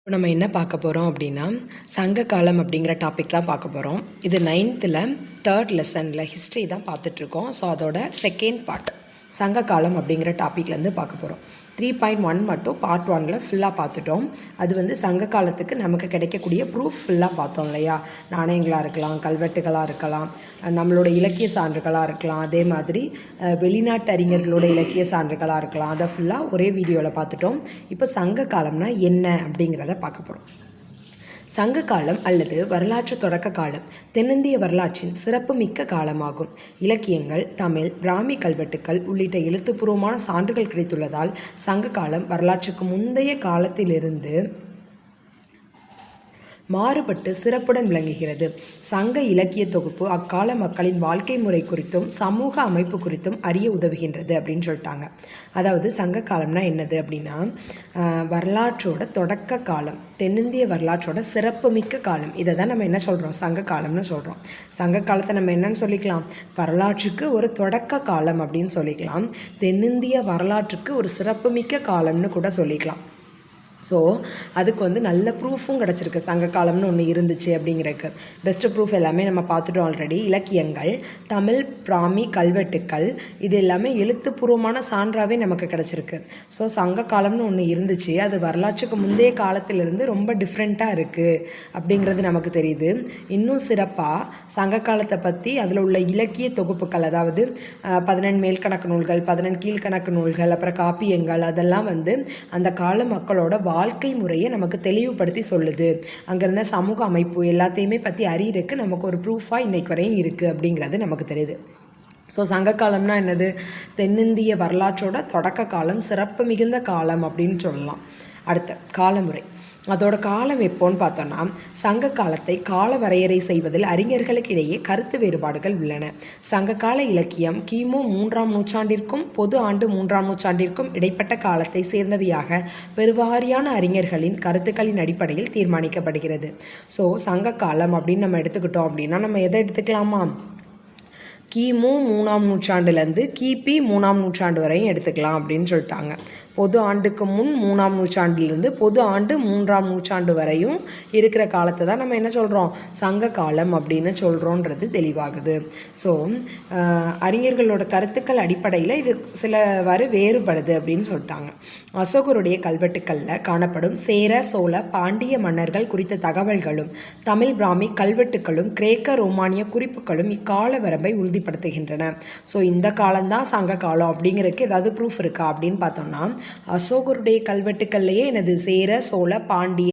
இப்போ நம்ம என்ன பார்க்க போகிறோம் அப்படின்னா சங்க காலம் அப்படிங்கிற டாபிக் தான் பார்க்க போகிறோம். இது 9th 3rd லெசனில் ஹிஸ்ட்ரி தான் பார்த்துட்ருக்கோம். ஸோ அதோட செகண்ட் பார்ட் சங்க காலம் அப்படிங்கிற டாப்பிக்லேருந்து பார்க்க போகிறோம். 3.1 மட்டும் பார்ட் 1ல் ஃபுல்லாக பார்த்துட்டோம். அது வந்து சங்க காலத்துக்கு நமக்கு கிடைக்கக்கூடிய ப்ரூஃப் ஃபுல்லாக பார்த்தோம் இல்லையா. நாணயங்களாக இருக்கலாம், கல்வெட்டுகளாக இருக்கலாம், நம்மளோட இலக்கிய சான்றுகளாக இருக்கலாம், அதே மாதிரி வெளிநாட்டு அறிஞர்களோட இலக்கிய சான்றுகளாக இருக்கலாம். அதை ஃபுல்லாக ஒரே வீடியோவில் பார்த்துட்டோம். இப்போ சங்க காலம்னா என்ன அப்படிங்கிறத பார்க்க போகிறோம். சங்க காலம் அல்லது வரலாற்று தொடக்க காலம் தென்னிந்திய வரலாற்றின் சிறப்புமிக்க காலமாகும். இலக்கியங்கள், தமிழ், பிராமி கல்வெட்டுக்கள் உள்ளிட்ட எழுத்துப்பூர்வமான சான்றுகள் கிடைத்துள்ளதால் சங்க காலம் வரலாற்றுக்கு முந்தைய காலத்திலிருந்து மாறுபட்டு சிறப்புடன் விளங்குகிறது. சங்க இலக்கிய தொகுப்பு அக்கால மக்களின் வாழ்க்கை முறை குறித்தும் சமூக அமைப்பு குறித்தும் அறிய உதவுகின்றது அப்படின்னு சொல்லிட்டாங்க. அதாவது சங்க காலம்னா என்னது அப்படின்னா வரலாற்றோட தொடக்க காலம், தென்னிந்திய வரலாற்றோட சிறப்புமிக்க காலம். இதை தான் நம்ம என்ன சொல்கிறோம், சங்க காலம்னு சொல்கிறோம். சங்க காலத்தை நம்ம என்னன்னு சொல்லிக்கலாம், வரலாற்றுக்கு ஒரு தொடக்க காலம் அப்படின்னு சொல்லிக்கலாம். தென்னிந்திய வரலாற்றுக்கு ஒரு சிறப்புமிக்க காலம்னு கூட சொல்லிக்கலாம். ஸோ அதுக்கு வந்து நல்ல ப்ரூஃபும் கிடச்சிருக்கு. சங்க காலம்னு ஒன்று இருந்துச்சு அப்படிங்கிறதுக்கு பெஸ்ட்டு ப்ரூஃப் எல்லாமே நம்ம பார்த்துட்டோம் ஆல்ரெடி. இலக்கியங்கள், தமிழ், பிராமி கல்வெட்டுக்கள், இது எல்லாமே எழுத்துப்பூர்வமான சான்றாகவே நமக்கு கிடச்சிருக்கு. ஸோ சங்க காலம்னு ஒன்று இருந்துச்சு, அது வரலாற்றுக்கு முந்தைய காலத்திலிருந்து ரொம்ப டிஃப்ரெண்ட்டாக இருக்குது அப்படிங்கிறது நமக்கு தெரியுது. இன்னும் சிறப்பாக சங்க காலத்தை பற்றி அதில் உள்ள இலக்கிய தொகுப்புகள், அதாவது 14 மேல்கணக்கு நூல்கள், 14 கீழ்கணக்கு நூல்கள், அப்புறம் காப்பியங்கள், அதெல்லாம் வந்து அந்த கால மக்களோட வாழ்க்கை முறையை நமக்கு தெளிவுபடுத்தி சொல்லுது. அங்கே இருந்த சமூக அமைப்பு எல்லாத்தையுமே பற்றி அறியறதுக்கு நமக்கு ஒரு ப்ரூஃபாக இன்றைக்கு வரையும் இருக்குது அப்படிங்கிறது நமக்கு தெரியுது. ஸோ சங்க காலம்னா என்னது, தென்னிந்திய வரலாற்றோட தொடக்க காலம், சிறப்பு மிகுந்த காலம் அப்படின்னு சொல்லலாம். அடுத்த காலமுறை, அதோட காலம் எப்போன்னு பார்த்தோன்னா சங்க காலத்தை கால வரையறை செய்வதில் அறிஞர்களுக்கு இடையே கருத்து வேறுபாடுகள் உள்ளன. சங்ககால இலக்கியம் கிமு 3ஆம் நூற்றாண்டிற்கும் பொது ஆண்டு 3ஆம் நூற்றாண்டிற்கும் இடைப்பட்ட காலத்தை சேர்ந்தவையாக பெருவாரியான அறிஞர்களின் கருத்துக்களின் அடிப்படையில் தீர்மானிக்கப்படுகிறது. ஸோ சங்க காலம் அப்படின்னு நம்ம எடுத்துக்கிட்டோம் அப்படின்னா நம்ம எதை எடுத்துக்கலாமா, கிமு 3ஆம் நூற்றாண்டுலேருந்து கிபி 3ஆம் நூற்றாண்டு வரையும் எடுத்துக்கலாம் அப்படின்னு சொல்லிட்டாங்க. பொது ஆண்டுக்கு முன் 3ஆம் நூற்றாண்டிலிருந்து பொது ஆண்டு 3ஆம் நூற்றாண்டு வரையும் இருக்கிற காலத்தை தான் நம்ம என்ன சொல்கிறோம், சங்க காலம் அப்படின்னு சொல்கிறோன்றது தெளிவாகுது. ஸோ அறிஞர்களோட கருத்துக்கள் அடிப்படையில் இது சிலவாறு வேறுபடுது அப்படின்னு சொல்லிட்டாங்க. அசோகருடைய கல்வெட்டுக்களில் காணப்படும் சேர, சோழ, பாண்டிய மன்னர்கள் குறித்த தகவல்களும் தமிழ் பிராமி கல்வெட்டுக்களும் கிரேக்க ரோமானிய குறிப்புகளும் இக்கால வரம்பை உறுதிப்படுத்துகின்றன. ஸோ இந்த காலம்தான் சங்க காலம் அப்படிங்கிறதுக்கு ஏதாவது ப்ரூஃப் இருக்கா அப்படின்னு பார்த்தோம்னா அசோகருடைய கல்வெட்டுக்கள்லேயே எனது சேர, சோழ, பாண்டிய